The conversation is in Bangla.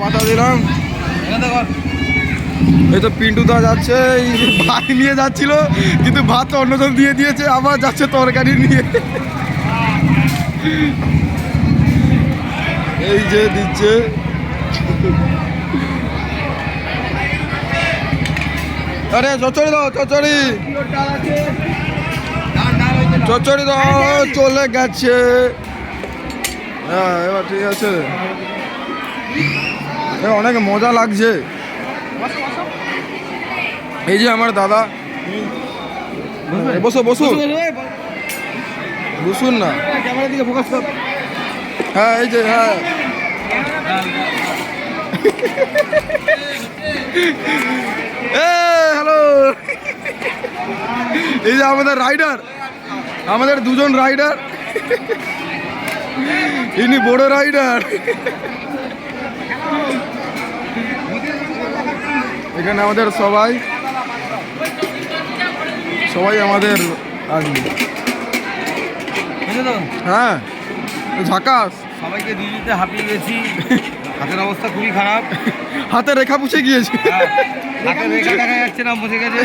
পাতা দিলাম। এই তো পিন্টু দা যাচ্ছে, ভাত নিয়ে যাচ্ছিল কিন্তু ভাত তো অন্যজন দিয়ে দিয়েছে, আবার যাচ্ছে তরকারি নিয়ে। এই যে দিচ্ছে। আরে চচ্চড়ি দাও, চচ্চড়ি চচ্চড়ি দাও। চলে গেছে। হ্যাঁ এবার ঠিক আছে, অনেক মজা লাগছে। এই যে আমার দাদা, বসো বসুন, বসুন না। ক্যামেরার দিকে ফোকাস কর। হ্যাঁ এই যে, হ্যাঁ হ্যালো। এই যে আমাদের রাইডার, আমাদের দুজন রাইডার, ইনি বড় রাইডার। এখানে আমাদের সবাই আমাদের আসবে। হ্যাঁ ঝাকাস। সবাইকে দিয়ে দিতে হাঁপিয়ে গেছি, হাতের অবস্থা খুবই খারাপ, হাতে রেখা পুষে গিয়েছে। হাতের রেখা দেখা যাচ্ছে না, বসে গেছে।